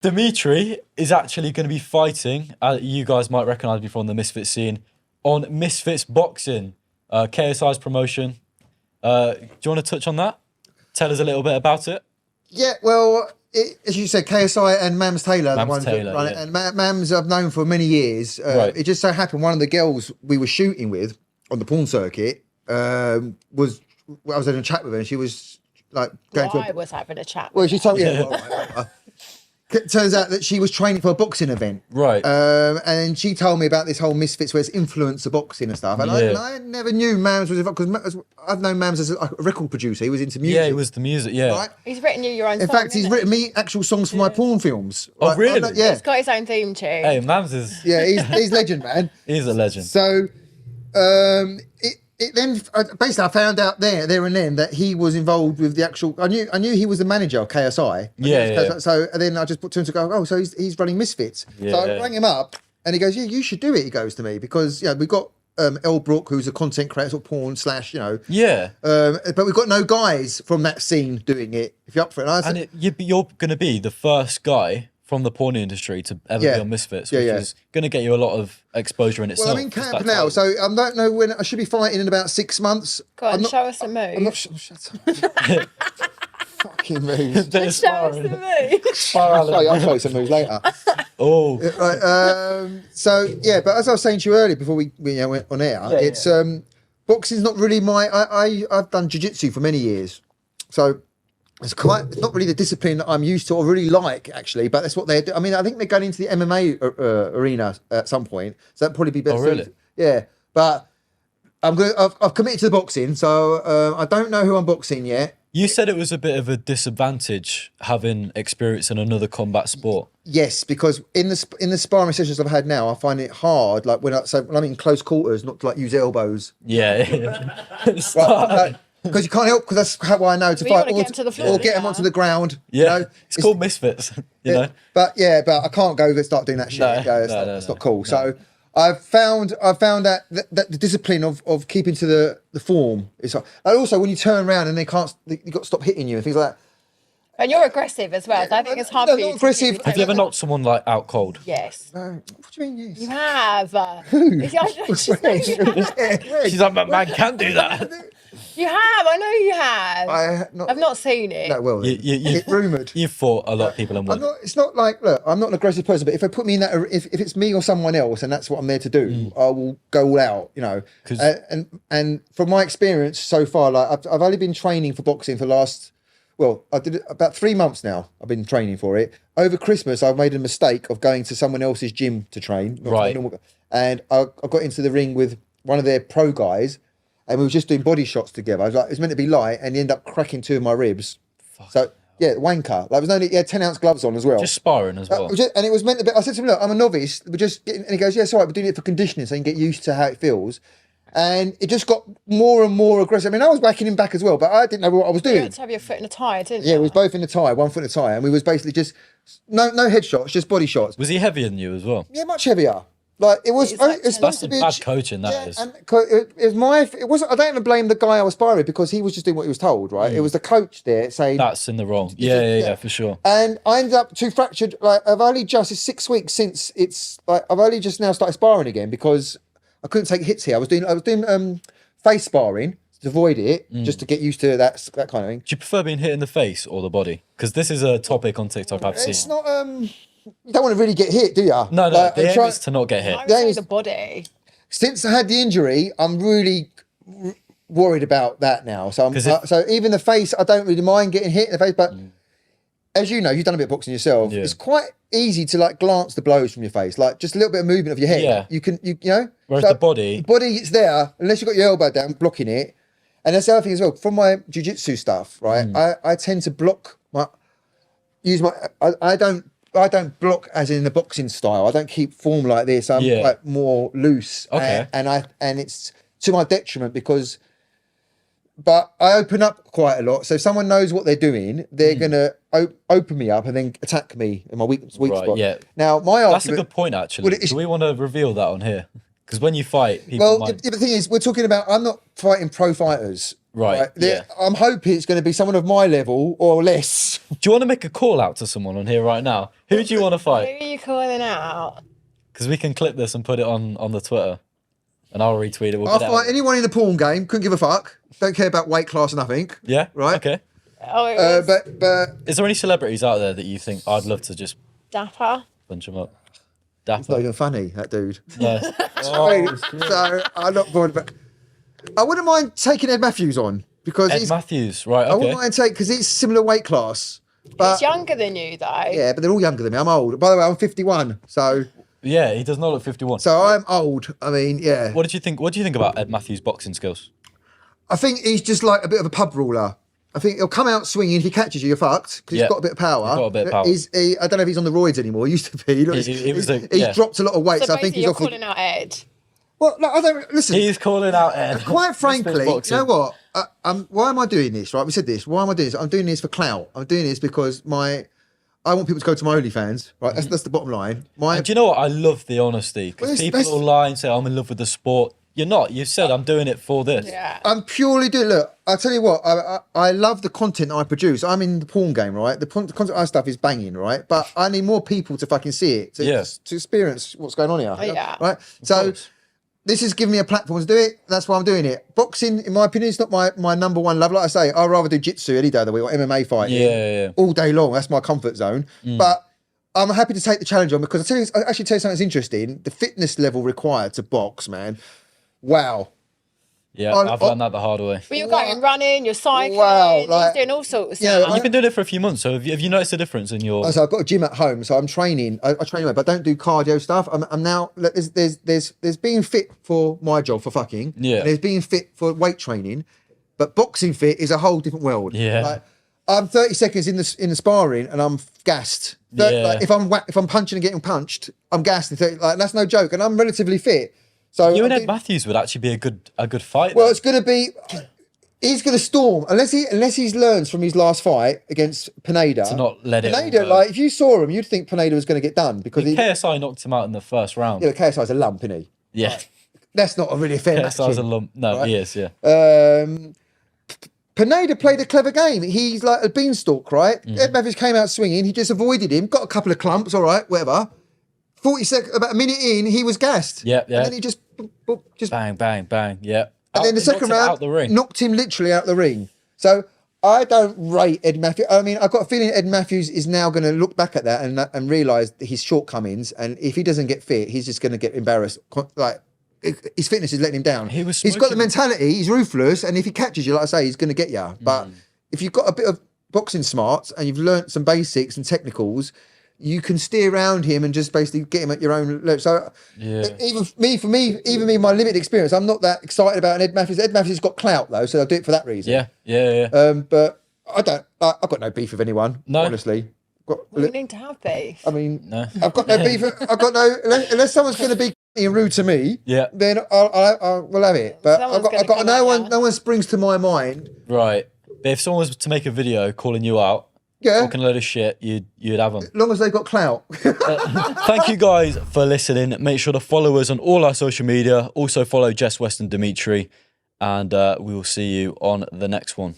Demetri is actually going to be fighting. You guys might recognise me from the Misfits scene on Misfits Boxing, KSI's promotion. Do you want to touch on that? Tell us a little bit about it. Yeah, well, as you said, KSI and Mams Taylor, Mams the ones Taylor, that run it. yeah. And Mams I've known for many years. Right. It just so happened one of the girls we were shooting with on the porn circuit I was in a chat with her, and she was like going to. I was having a chat. Well, With she her. told me. Yeah, well, turns out that she was training for a boxing event. Right. And she told me about this whole Misfits where it's influencer boxing and stuff. And, I never knew Mams was involved, because I've known Mams as a record producer. He was into music. Yeah, it was the music, yeah. Right? He's written you your own. In song, fact, he's hasn't written me actual songs for my porn films. Oh, Like, really? yeah. He's got his own theme tune. Hey, Mams is... Yeah, he's legend, man. He's a legend. So, it then basically I found out there and then that he was involved with the actual. I knew he was the manager of KSI. Yeah. So and then I just put two and two go. Oh, so he's running Misfits. Yeah. So I rang him up and he goes, "Yeah, you should do it." He goes to me because we've got El Brook, who's a content creator, sort of porn / Yeah. but we've got no guys from that scene doing it. If you're up for it, and I said, You're going to be the first guy from the porn industry to ever be on Misfits, which is going to get you a lot of exposure in itself. well, I'm in camp now, so I don't know when I should be fighting in about 6 months. Go on, show us a move. I'm not sure. Shut up. Fucking moves. Show us the move. I'll show you some moves later. Oh. Right, so yeah, but as I was saying to you earlier before we went on air, it's boxing's not really my. I've done jiu-jitsu for many years, so it's not really the discipline that I'm used to or really like actually. But that's what they do. I mean, I think they're going into the MMA arena at some point, so that'd probably be better. Oh, really? Yeah, but I've committed to the boxing, so I don't know who I'm boxing yet. You said it was a bit of a disadvantage having experience in another combat sport. Yes, because in the sparring sessions I've had now, I find it hard. Like when I'm in close quarters, not to like use elbows. Yeah. Because you can't help, because that's how I know to Well, fight you wanna get 'em to the floor, or get them onto the ground. Yeah. You know? It's called Misfits, you know? But I can't go and start doing that shit. It's not cool. No. So I've found that the discipline of keeping to the form is. And also when you turn around and you've got to stop hitting you and things like that. And you're aggressive as well. So I think it's hard No, for you. not aggressive. To Have you ever knocked someone like out cold? Yes. What do you mean? Yes? You have. Who? She's like, man can't do that. You have. I know you have. I've not seen it. No, well, it's rumoured. You've fought a lot of people and won. It's not like, look, I'm not an aggressive person, but if they put me in that, if it's me or someone else, and that's what I'm there to do, I will go all out, you know. And from my experience so far, like I've only been training for boxing for the last. Well, I did it about 3 months now. I've been training for it. Over Christmas, I've made a mistake of going to someone else's gym to train. Right. And I got into the ring with one of their pro guys, and we were just doing body shots together. It was meant to be light, and he ended up cracking 2 of my ribs. So, yeah, wanker. Like, he had 10-ounce gloves on as well. Just sparring as well. And it was meant to be, I said to him, look, I'm a novice. We're just getting, and he goes, yeah, it's all right, we're doing it for conditioning so you can get used to how it feels. And it just got more and more aggressive. I mean, I was whacking him back as well, but I didn't know what I was doing. You had to have your foot in a tie, didn't you? Yeah, we was both in the tie, 1 foot in the tie, and we was basically just no headshots, just body shots. Was he heavier than you as well? Yeah, much heavier. Like it was. It's supposed to That's be bad coaching. That is. And it was my. It wasn't. I don't even blame the guy I was sparring with because he was just doing what he was told. Right. It was the coach there saying That's in the wrong. Yeah, for sure. And I ended up too fractured. Like I've only just it's 6 weeks since it's like I've only just now started sparring again because I couldn't take hits here. I was doing face sparring to avoid it, just to get used to that kind of thing. Do you prefer being hit in the face or the body? Because this is a topic on TikTok I've seen. It's not. You don't want to really get hit, do you? No. Like, The aim is to not get hit. I would say the body. Since I had the injury, I'm really worried about that now. So so even the face, I don't really mind getting hit in the face. But as you know, you've done a bit of boxing yourself. Yeah. It's quite easy to like glance the blows from your face, like just a little bit of movement of your head. Yeah. You can, you know. Whereas So the body, it's there unless you've got your elbow down blocking it. And that's the other thing as well. From my jiu-jitsu stuff, right? I tend to block I don't block as in the boxing style. I don't keep form like this. I'm quite more loose. Okay. And it's to my detriment because but I open up quite a lot. So if someone knows what they're doing, they're gonna open me up and then attack me in my weak spot. Yeah. Now my that's a argument, good point actually. Do we want to reveal that on here? Because when you fight, people well, might... the thing is, we're talking about. I'm not fighting pro fighters. Right. Yeah. I'm hoping it's going to be someone of my level or less. Do you want to make a call out to someone on here right now? Who do you want to fight? Who are you calling out? Because we can clip this and put it on the Twitter, and I'll retweet it. We'll I'll get it fight out. anyone in the porn game. Couldn't give a fuck. Don't care about weight class or nothing. Yeah. Right. Okay. Oh, it was But Is there any celebrities out there that you think I'd love to just Dapper. punch them up? it's not even funny, that dude. No. So I'm not bored. But I wouldn't mind taking Ed Matthews on because Ed Matthews, right? I wouldn't Okay. mind taking because he's similar weight class. But He's younger than you, though. yeah, but they're all younger than me. I'm old. By the way, I'm 51. So Yeah, he does not look 51. I'm old. I mean, yeah. What did you think? What do you think about Ed Matthews' boxing skills? I think he's just like a bit of a pub ruler. I think he'll come out swinging. If he catches you, you're fucked because Yeah. he's got a bit of power. He's got a bit of power. I don't know if he's on the roids anymore. He used to be. He's dropped a lot of weight, so I think basically he's you're off. calling out Ed. Well, no, I don't listen. He's calling out Ed. Quite frankly, you Boxing. know what? Why am I doing this? Right, we said this. Why am I doing this? I'm doing this for clout. I'm doing this because I want people to go to my OnlyFans. Right, that's the bottom line. And do you know what? I love the honesty because Well, people that's- will lie and say I'm in love with the sport. You're not. You've said I'm doing it for this. Yeah. I'm purely doing. Look, I'll tell you what. I love the content I produce. I'm in the porn game, right? The content I stuff is banging, right? But I need more people to fucking see it to experience what's going on here. Oh, yeah. Right. So course. this is giving me a platform to do it. That's why I'm doing it. Boxing, in my opinion, is not my number one love. Like I say, I'd rather do jitsu any day of the week or MMA fighting. Yeah. All day long. That's my comfort zone. But I'm happy to take the challenge on because I actually tell you something that's interesting. The fitness level required to box, man. Wow. Yeah, I've learned that the hard way. Well, you're going running, you're cycling, Wow, like- you're doing all sorts of Yeah, stuff. And you've been doing it for a few months, so have you noticed a difference in your? So I've got a gym at home, so I'm training. I train away, but I don't do cardio stuff. I'm now there's being fit for my job for fucking. Yeah. And there's being fit for weight training, but boxing fit is a whole different world. Yeah. Like, I'm 30 seconds in the sparring and I'm gassed. Yeah. Like, if I'm punching and getting punched, I'm gassed. In 30, like that's no joke, and I'm relatively fit. So You and I'm Ed doing- Matthews would actually be a good fight. Well, then. it's going to be. He's going to storm unless he learns from his last fight against Pineda. To not let it all Pineda, go. like if you saw him, you'd think Pineda was going to get done because he. KSI knocked him out in the first round. Yeah, but KSI's a lump, isn't he? Yeah, That's not a really fair match. KSI's a lump. No, he is. Yeah. Pineda played a clever game. He's like a beanstalk, right? Mm-hmm. Ed Matthews came out swinging. He just avoided him, got a couple of clumps, all right, whatever. 40 seconds, about a minute in, he was gassed. Yeah. And then he just Bang, bang, bang. Yeah. and then the second round out the ring. knocked him literally out the ring. So I don't rate Ed Matthews. I mean, I've got a feeling Ed Matthews is now going to look back at that and realise his shortcomings. And if he doesn't get fit, he's just going to get embarrassed. Like his fitness is letting him down. He was He's got the smoking- mentality. He's ruthless, and if he catches you, like I say, he's going to get you. But if you've got a bit of boxing smarts and you've learnt some basics and technicals, you can steer around him and just basically get him at your own level. So even me, my limited experience, I'm not that excited about an Ed Matthews. Ed Matthews has got clout though, so I'll do it for that reason. Yeah. But I've got no beef with anyone. No. Honestly. You need to have beef. I mean, No. I've got no beef. I've got no unless someone's going to be rude to me. Yeah. Then we'll have it. But Someone's I've gonna got come no at one. ya. No one springs to my mind. Right. But if someone was to make a video calling you out, Yeah. talking a load of shit, you'd have them. As long as they've got clout. Thank you guys for listening. Make sure to follow us on all our social media. Also follow Jess West and Demetri, and we will see you on the next one.